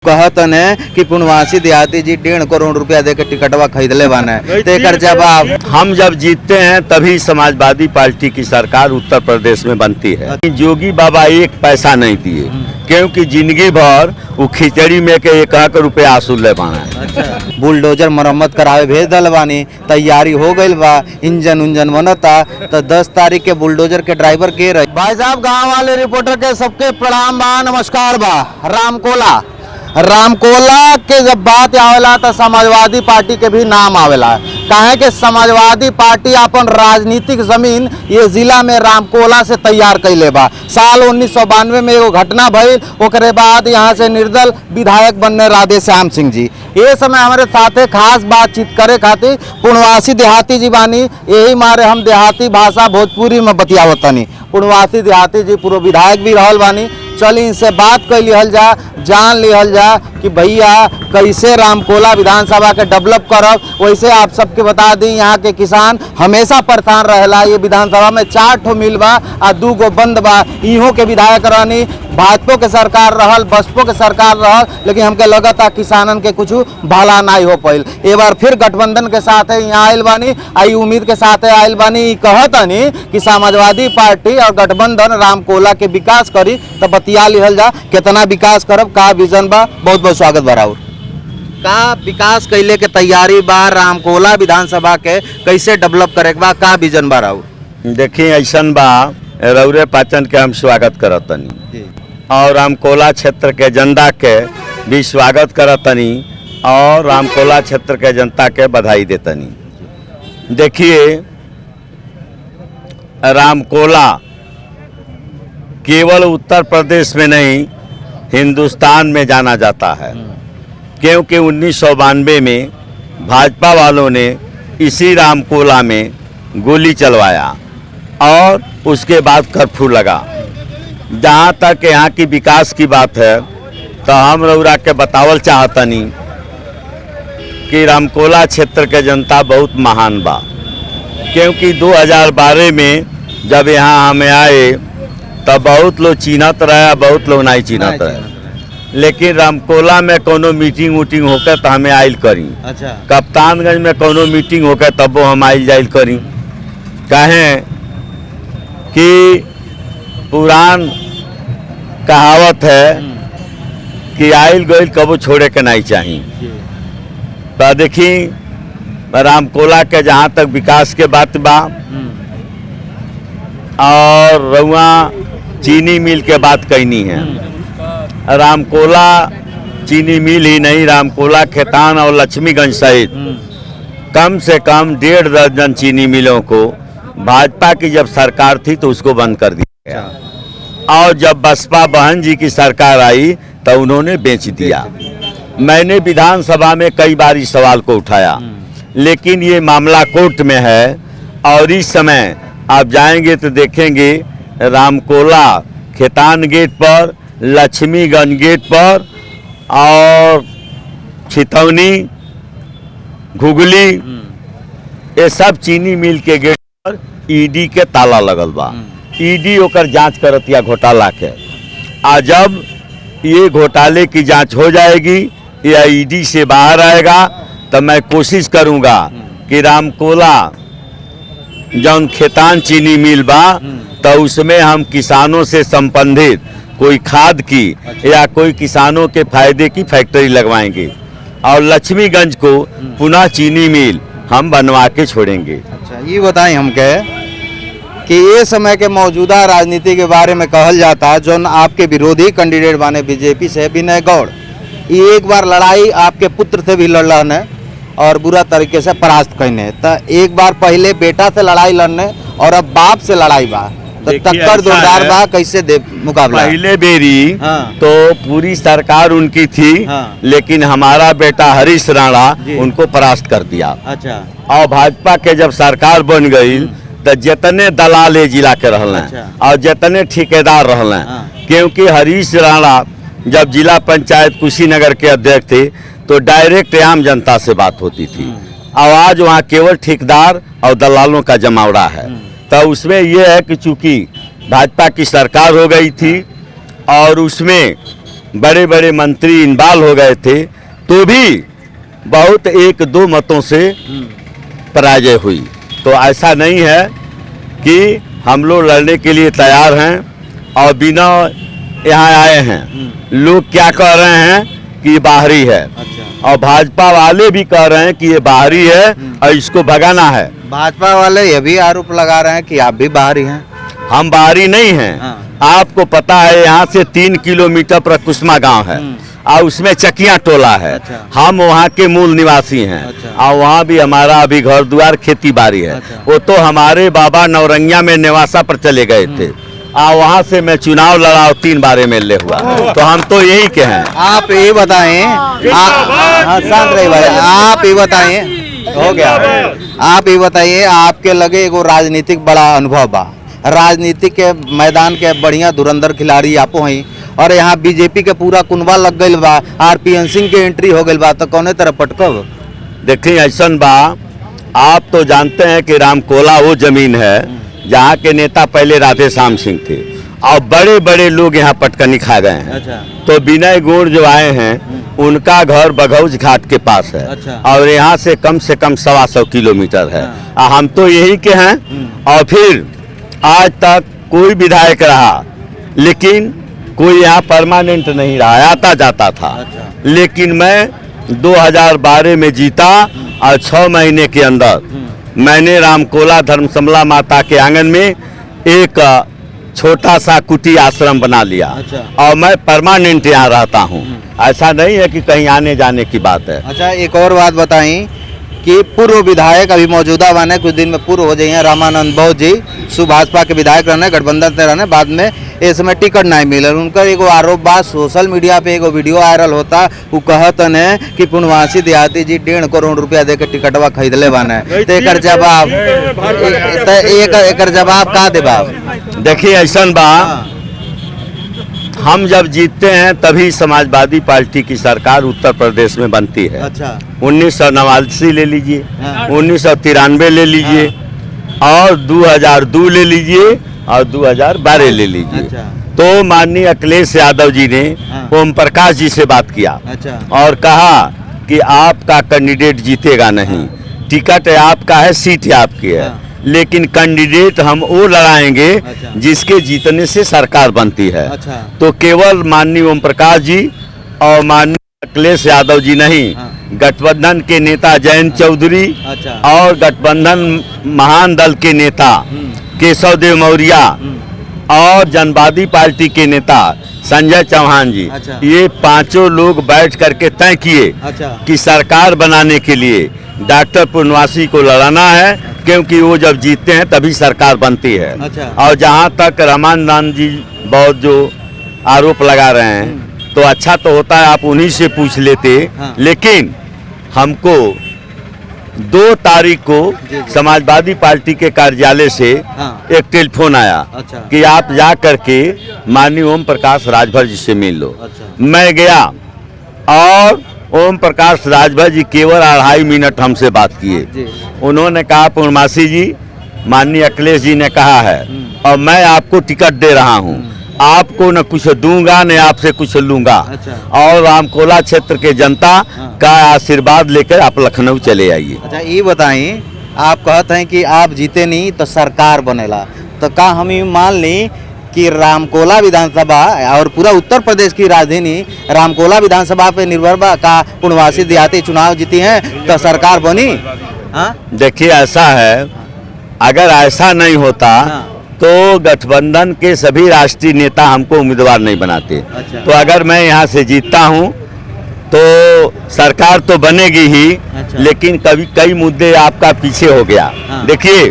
कहत ने कि पुनवासी देहाती जी 1.5 करोड़ रुपया दे के टिकटवा खरीदले बाने तेकर जवाब हम जब जीतते हैं तभी समाजवादी पार्टी की सरकार उत्तर प्रदेश में बनती है। योगी बाबा एक पैसा नहीं दिए क्योंकि जिंदगी भर वो खिचड़ी में के 1 रुपया आसूल ले पाना है। बुलडोजर मरम्मत करावे भेज दल बानी, तैयारी हो गई बा, इंजन उंजन बनता। तो 10 तारीख के बुलडोजर के ड्राइवर के रहे भाई साहब। गाँव वाले रिपोर्टर के सबके प्रणाम बा, नमस्कार बा। रामकोला के जब बात आवेला तो समाजवादी पार्टी के भी नाम आवेला। काहे कि समाजवादी पार्टी अपन राजनीतिक जमीन ये जिला में रामकोला से तैयार कैले बा। साल 1992 में एगो घटना भइल, ओकरे बाद यहाँ से निर्दल विधायक बनने राधे श्याम सिंह जी। ये समय हमारे साथे खास बातचीत करे खातिर पुनवासी देहाती जी बानी, यही मारे हम देहाती भाषा भोजपुरी में बतियावतनी। पुनवासी देहाती जी पूर्व विधायक भी रहल बानी। चली इनसे बात कर लिहल जा, जान लिहल जा कि भैया कैसे रामकोला विधानसभा के डेवलप करब। वैसे आप सबके बता दी यहाँ के किसान हमेशा परेशान रहेला। ये विधानसभा में 4 ठो मिल बा आ 2 गो बंद बा। इहों के विधायक रहनी, भाजपा के सरकार रहल, बसपा के सरकार रहल, लेकिन हमके लगता किसानन के कुछ भला नहीं हो पाइल। एक बार फिर गठबंधन के साथ यहाँ आयल बानी, आई उम्मीद के साथ आयल बानी। कहतनी कि समाजवादी पार्टी और गठबंधन रामकोला के विकास करी, तो बतिया लिहल जा कितना विकास करब, का विजन बा। बहुत बहुत स्वागत बा राउर। का विकास कैले के तैयारी बा, रामकोला विधानसभा के कैसे डेवलप करे बा, का विजन बा राउर? देखिए ऐसन बा, रौरे पाचन के हम स्वागत करतनी और रामकोला क्षेत्र के जनता के भी स्वागत करतनी और रामकोला क्षेत्र के जनता के बधाई देतनी। देखिए रामकोला केवल उत्तर प्रदेश में नहीं हिंदुस्तान में जाना जाता है, क्योंकि 1992 में भाजपा वालों ने इसी रामकोला में गोली चलवाया और उसके बाद कर्फ्यू लगा। जहाँ तक यहाँ की विकास की बात है तो हम रउरा के बतावल चाहतनी कि रामकोला क्षेत्र के जनता बहुत महान बा, क्योंकि 2012 में जब यहाँ हमें आए तब बहुत लोग चिन्हत रहे, बहुत लोग नहीं चिन्हत रहे। लेकिन रामकोला में कोनो मीटिंग वूटिंग होकर तो हमें आयल करी। अच्छा। कप्तानगंज में कोनो मीटिंग होकर तब वो हम आयल जाइल करी। कहें कि पुरान कहावत है कि आयल गइल कबो छोड़े के नहीं चाहिए। तो देखी रामकोला के जहाँ तक विकास के बात बा और रउआ चीनी मिल के बात कहनी है। रामकोला चीनी मिल ही नहीं, रामकोला खेतान और लक्ष्मीगंज सहित कम से कम 1.5 दर्जन चीनी मिलों को भाजपा की जब सरकार थी तो उसको बंद कर दिया गया और जब बसपा बहन जी की सरकार आई तो उन्होंने बेच दिया। मैंने विधानसभा में कई बार इस सवाल को उठाया, लेकिन ये मामला कोर्ट में है और इस समय आप जाएंगे तो देखेंगे रामकोला खेतान गेट पर, लक्ष्मीगंज गेट पर और छितौनी, घुगली, ये सब चीनी मिल के गेट पर ईडी के ताला लगल बा। ईडी ओकर जांच करतिया घोटाला के। आज जब ये घोटाले की जांच हो जाएगी या ईडी से बाहर आएगा तो मैं कोशिश करूंगा कि रामकोला जौन खेतान चीनी मिल बा तो उसमें हम किसानों से संबंधित कोई खाद की या कोई किसानों के फायदे की फैक्ट्री लगवाएंगे और लक्ष्मीगंज को पुनः चीनी मिल हम बनवा के छोड़ेंगे। अच्छा, ये बताएं हमके कि ये समय के मौजूदा राजनीति के बारे में कहल जाता, जो आपके विरोधी कैंडिडेट बने बीजेपी से विनय गौड़, ये एक बार लड़ाई आपके पुत्र से भी लड़ने और बुरा तरीके से परास्त करने। तो एक बार पहले बेटा से लड़ाई लड़ने और अब बाप से लड़ाई बा, तो टक्कर जोरदार बा, कैसे दे मुकाबला? पहले बेरी तो पूरी सरकार उनकी थी, लेकिन हमारा बेटा हरीश राणा उनको परास्त कर दिया। अच्छा। और भाजपा के जब सरकार बन गई तो जितने दलाल जिला के रहले और जितने ठेकेदार रहले, क्योंकि हरीश राणा जब जिला पंचायत कुशीनगर के अध्यक्ष थे तो डायरेक्ट आम जनता से बात होती थी। आवाज वहाँ केवल ठेकेदार और दलालों का जमावड़ा है। तो उसमें यह है कि चूंकि भाजपा की सरकार हो गई थी और उसमें बड़े बड़े मंत्री इन्वॉल्व हो गए थे, तो भी बहुत 1-2 मतों से पराजय हुई। तो ऐसा नहीं है कि हम लोग लड़ने के लिए तैयार हैं और बिना यहाँ आए हैं। लोग क्या कह रहे हैं कि ये बाहरी है। अच्छा। और भाजपा वाले भी कह रहे हैं कि ये बाहरी है और इसको भगाना है। भाजपा वाले ये भी आरोप लगा रहे हैं कि आप भी बाहरी हैं। हम बाहरी नहीं हैं। हाँ। आपको पता है यहाँ से 3 किलोमीटर पर कुसमा गांव है और उसमें चकिया टोला है। अच्छा। हम वहाँ के मूल निवासी हैं। अच्छा। और वहाँ भी हमारा अभी घर द्वार खेती बाड़ी है। अच्छा। वो तो हमारे बाबा नौरंगिया में नेवासा पर चले गए थे और वहाँ से मैं चुनाव लड़ा और 3 बार MLA हुआ। तो हम तो यही के हैं। आप ये बताएं, हाँ शांत रहिए भाई, आप ये बताएं, हो गया, आप ये बताइए, आपके लगे एगो राजनीतिक बड़ा अनुभव बा, राजनीतिक के मैदान के बढ़िया धुरंधर खिलाड़ी आपो हैं और यहाँ बीजेपी के पूरा कुनबा लग गई बा, RPN सिंह के एंट्री हो गई बा, तो कौने तरह पटकब? देखिए ऐसन बा, आप तो जानते हैं कि रामकोला वो जमीन है जहाँ के नेता पहले राधे श्याम सिंह थे और बड़े बड़े लोग यहाँ पटकनी खा गए हैं। अच्छा। तो विनय गुण जो आए हैं उनका घर बघौज घाट के पास है। अच्छा। और यहाँ से कम 125 किलोमीटर है। हम तो यही के हैं। और फिर आज तक कोई विधायक रहा लेकिन कोई यहाँ परमानेंट नहीं रहा, आता जाता था। अच्छा। लेकिन मैं 2012 में जीता और 6 महीने के अंदर मैंने रामकोला धर्मशाला माता के आंगन में एक छोटा सा कुटी आश्रम बना लिया। अच्छा। और मैं परमानेंट यहाँ रहता हूँ। ऐसा नहीं है कि कहीं आने जाने की बात है। अच्छा, एक और बात बताई कि पूर्व विधायक अभी मौजूदा बने, कुछ दिन में पूर्व हो जाइए, रामानंद बौद्ध जी सुभाषपा के विधायक रहने, गठबंधन से रहने, बाद में इस समय टिकट नहीं मिलल। उनका एगो आरोप बा, सोशल मीडिया पे एगो वीडियो वायरल होता, वो कहतन है कि पुनवासी देहाती जी 1.5 करोड़ रुपया दे के टिकटवा खरीदले बाने। तो एकर जवाब का देबा? देखिए ऐसन बा, हम जब जीतते हैं तभी समाजवादी पार्टी की सरकार उत्तर प्रदेश में बनती है। अच्छा। 1989 ले लीजिए, हाँ। 1993 ले लीजिए, और 2002 ले लीजिए और 2012 ले लीजिए। अच्छा। तो माननीय अखिलेश यादव जी ने हाँ। ओम प्रकाश जी से बात किया। अच्छा। और कहा कि आपका कैंडिडेट जीतेगा नहीं, टिकट आपका है, सीट आपकी है। हाँ। लेकिन कैंडिडेट हम वो लड़ाएंगे अच्छा। जिसके जीतने से सरकार बनती है। अच्छा। तो केवल माननीय ओम प्रकाश जी और माननीय अखिलेश यादव जी नहीं, हाँ। गठबंधन के नेता जयंत चौधरी अच्छा। और गठबंधन महान दल के नेता केशव देव मौर्य और जनवादी पार्टी के नेता संजय चौहान जी, अच्छा। ये 5 लोग बैठ करके तय किए अच्छा। कि सरकार बनाने के लिए डॉक्टर पूर्णवासी को लड़ाना है, क्योंकि वो जब जीतते हैं तभी सरकार बनती है। अच्छा। और जहाँ तक रामानंद जी बहुत जो आरोप लगा रहे हैं, तो अच्छा तो होता है आप उन्हीं से पूछ लेते। हाँ। लेकिन हमको 2 तारीख को समाजवादी पार्टी के कार्यालय से हाँ। एक टेलीफोन आया। अच्छा। कि आप जा करके माननीय ओम प्रकाश राजभर जी से मिल लो। अच्छा। मैं गया और ओम प्रकाश राजभर जी केवल 2.5 मिनट हमसे बात किए। जी। उन्होंने कहा पूर्णमासी जी, माननीय अखिलेश जी ने कहा है और मैं आपको टिकट दे रहा हूँ, आपको न कुछ दूंगा न आपसे कुछ लूंगा। अच्छा। और रामकोला क्षेत्र के जनता का आशीर्वाद लेकर आप लखनऊ चले आइए। अच्छा, ये बताइए, आप कहते हैं कि आप जीते नहीं तो सरकार बनेला, तो का हम ये मान ली कि रामकोला विधानसभा और पूरा उत्तर प्रदेश की राजधानी रामकोला विधानसभा पे निर्भर बा? का पुनवासी देहाती चुनाव जीती हैं तो सरकार बनी? हाँ? देखिए ऐसा है, अगर ऐसा नहीं होता हाँ। तो गठबंधन के सभी राष्ट्रीय नेता हमको उम्मीदवार नहीं बनाते। अच्छा। तो अगर मैं यहाँ से जीतता हूँ तो सरकार तो बनेगी ही। अच्छा। लेकिन कभी कई मुद्दे आपका पीछे हो गया। हाँ। देखिए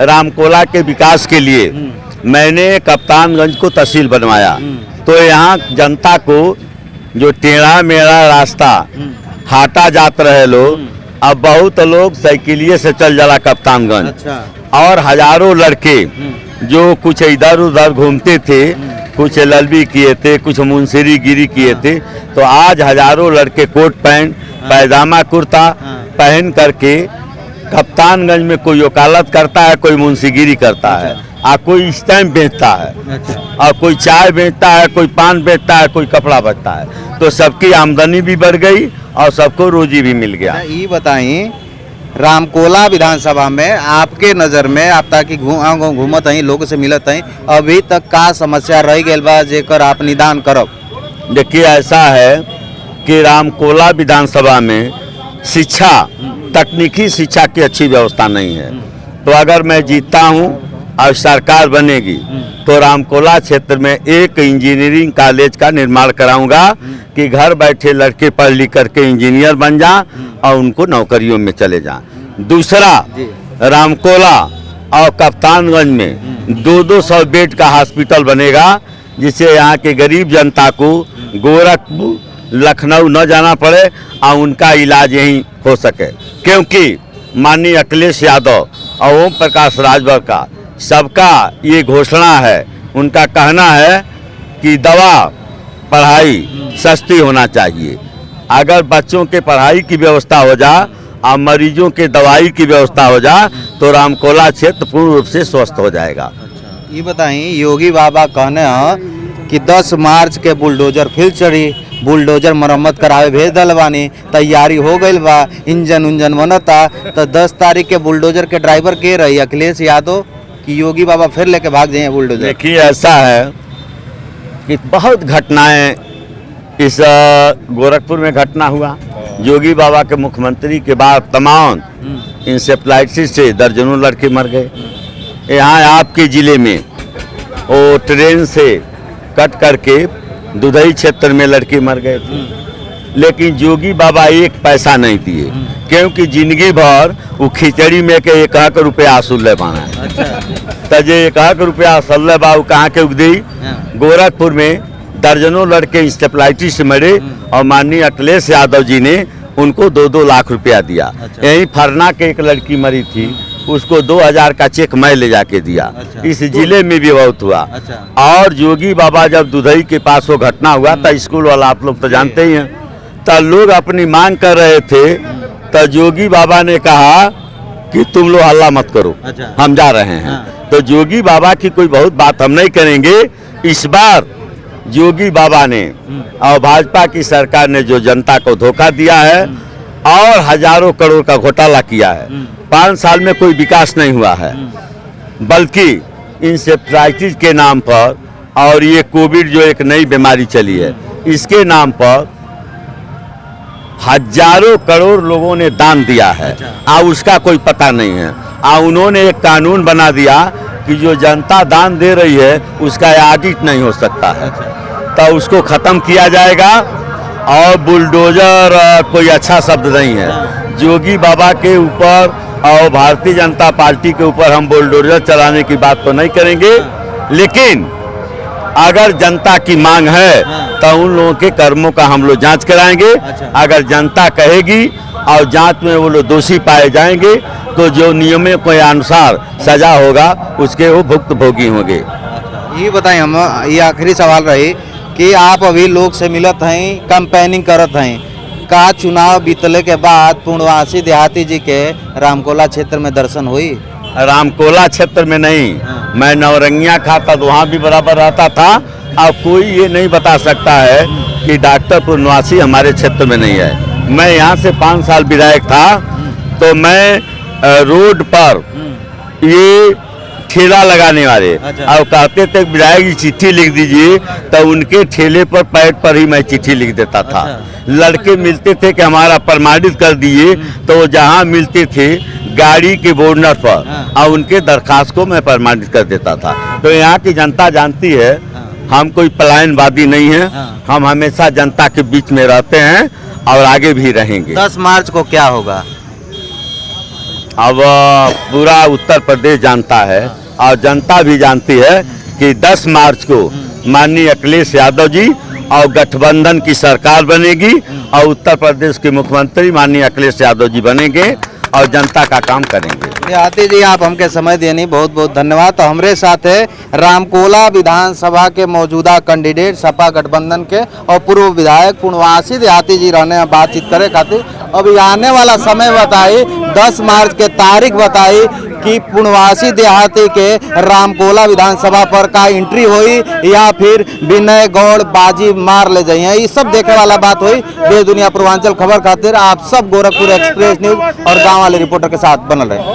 रामकोला के विकास के लिए मैंने कप्तानगंज को तहसील बनवाया। तो यहाँ जनता को जो टेढ़ा मेढ़ा रास्ता हाटा जात रहे लोग, अब बहुत लोग साइकिलिए से चल जाला कप्तानगंज। अच्छा। और हजारों लड़के जो कुछ इधर उधर घूमते थे, कुछ LLB किए थे, कुछ मुंसरी गिरी किए थे, तो आज हजारों लड़के कोट पैंट पैजामा कुर्ता पहन करके कप्तानगंज में कोई वकालत करता है, कोई मुंशीगिरी करता है। कोई स्टैम्प बेचता है, अच्छा। और कोई चाय बेचता है, कोई पान बेचता है, कोई कपड़ा बेचता है। तो सबकी आमदनी भी बढ़ गई और सबको रोजी भी मिल गया। ये बताई रामकोला विधानसभा में आपके नज़र में आप ताकि घूमत हई लोग से मिलत हई, अभी तक का समस्या रह गई बा जेकर आप निदान करब? देखिए ऐसा है कि रामकोला विधानसभा में शिक्षा, तकनीकी शिक्षा की अच्छी व्यवस्था नहीं है। तो अगर मैं जीतता हूं और सरकार बनेगी तो रामकोला क्षेत्र में एक इंजीनियरिंग कॉलेज का निर्माण कराऊंगा कि घर बैठे लड़के पढ़ लिख करके इंजीनियर बन जाएं और उनको नौकरियों में चले जाएं। दूसरा, रामकोला और कप्तानगंज में 200 बेड का हॉस्पिटल बनेगा, जिससे यहाँ के गरीब जनता को गोरखपुर, लखनऊ न जाना पड़े और उनका इलाज यहीं हो सके। क्योंकि माननीय अखिलेश यादव और ओम प्रकाश राजभर का सबका ये घोषणा है, उनका कहना है कि दवा पढ़ाई सस्ती होना चाहिए। अगर बच्चों के पढ़ाई की व्यवस्था हो जा और मरीजों के दवाई की व्यवस्था हो जा तो रामकोला क्षेत्र पूर्ण रूप से स्वस्थ हो जाएगा। ये बताई योगी बाबा कहने हैं कि 10 मार्च के बुलडोजर फिर चढ़ी, बुलडोजर मरम्मत करावे भेज दल बानी, तैयारी हो गई बा, इंजन उंजन बनता। तो 10 तारीख के बुलडोजर के ड्राइवर के रही अखिलेश यादव कि योगी बाबा फिर लेके भाग जाए बुलडोजर? देखिए ऐसा है कि बहुत घटनाएं इस गोरखपुर में घटना हुआ। योगी बाबा के मुख्यमंत्री के बाद तमाम इंसेफ्लाइटिस से दर्जनों लड़के मर गए। यहाँ आपके ज़िले में वो ट्रेन से कट करके दुधई क्षेत्र में लड़के मर गए थे, लेकिन योगी बाबा एक पैसा नहीं दिए, क्योंकि जिंदगी भर वो खिचड़ी में के 1 रुपया असुल्ले बाना है। तजे 1 रुपया असुल्ले बाबू कहाँ के उगदी? गोरखपुर में दर्जनों लड़के इंसेफ्लाइटिस से मरे और माननीय अखिलेश यादव जी ने उनको 2-2 लाख रुपया दिया। यही फरना के एक लड़की मरी थी, उसको 2000 का चेक मैं ले जाके दिया। इस जिले में भी बहुत हुआ। और योगी बाबा जब दुधई के पास वो घटना हुआ था, स्कूल वाला आप लोग तो जानते ही हैं, तब लोग अपनी मांग कर रहे थे, तो योगी बाबा ने कहा कि तुम लोग हल्ला मत करो, हम जा रहे हैं। तो योगी बाबा की कोई बहुत बात हम नहीं करेंगे। इस बार योगी बाबा ने और भाजपा की सरकार ने जो जनता को धोखा दिया है और हजारों करोड़ का घोटाला किया है, 5 साल में कोई विकास नहीं हुआ है, बल्कि इंसेफ्लाइटिस के नाम पर और ये कोविड जो एक नई बीमारी चली है, इसके नाम पर हजारों करोड़ लोगों ने दान दिया है और उसका कोई पता नहीं है। और उन्होंने एक कानून बना दिया कि जो जनता दान दे रही है उसका ऑडिट नहीं हो सकता है, तो उसको ख़त्म किया जाएगा। और बुलडोजर कोई अच्छा शब्द नहीं है। योगी बाबा के ऊपर और भारतीय जनता पार्टी के ऊपर हम बुलडोजर चलाने की बात तो नहीं करेंगे, लेकिन अगर जनता की मांग है तो उन लोगों के कर्मों का हम लोग जांच कराएंगे। अगर जनता कहेगी और जांच में वो लोग दोषी पाए जाएंगे तो जो नियमों के अनुसार सजा होगा उसके वो भुक्तभोगी होंगे। ये बताएं, हम ये आखिरी सवाल रही कि आप अभी लोग से मिलत हैं, कैंपेनिंग करत हैं, का चुनाव बीतले के बाद पूर्णवासी देहाती जी के रामकोला क्षेत्र में दर्शन हुई? रामकोला क्षेत्र में नहीं, मैं नवरंगिया खाता तो वहाँ भी बराबर रहता था। अब कोई ये नहीं बता सकता है कि डॉक्टर पूर्णवासी हमारे क्षेत्र में नहीं है। मैं यहाँ से 5 साल विधायक था, तो मैं रोड पर ये ठेला लगाने वाले और कहते थे विधायक जी चिट्ठी लिख दीजिए, तो उनके ठेले पर पैड पर ही मैं चिट्ठी लिख देता था। लड़के मिलते थे कि हमारा प्रमाणित कर दिए, तो जहाँ मिलते थे गाड़ी के बोर्डर पर और उनके दरखास्त को मैं प्रमाणित कर देता था। तो यहाँ की जनता जानती है हम कोई पलायनवादी नहीं है, हम हमेशा जनता के बीच में रहते हैं और आगे भी रहेंगे। 10 मार्च को क्या होगा? अब पूरा उत्तर प्रदेश जानता है और जनता भी जानती है कि 10 मार्च को माननीय अखिलेश यादव जी और गठबंधन की सरकार बनेगी और उत्तर प्रदेश के मुख्यमंत्री माननीय अखिलेश यादव जी बनेंगे और जनता का काम करेंगे। देहाती जी, आप हमके समय देनी बहुत बहुत धन्यवाद। तो हमारे साथ है रामकोला विधानसभा के मौजूदा कैंडिडेट सपा गठबंधन के और पूर्व विधायक पूर्णवासी देहाती जी रहने बातचीत करे खातिर। अभी आने वाला समय बताई, 10 मार्च के तारीख बताई, कि पूर्णवासी देहाती के रामकोला विधानसभा पर का एंट्री हुई या फिर विनय गौड़ बाजी मार ले जाइए, ये सब देखे वाला बात हुई। देश दुनिया पूर्वांचल खबर खातिर आप सब गोरखपुर एक्सप्रेस न्यूज और गांव वाले रिपोर्टर के साथ बनल रहे।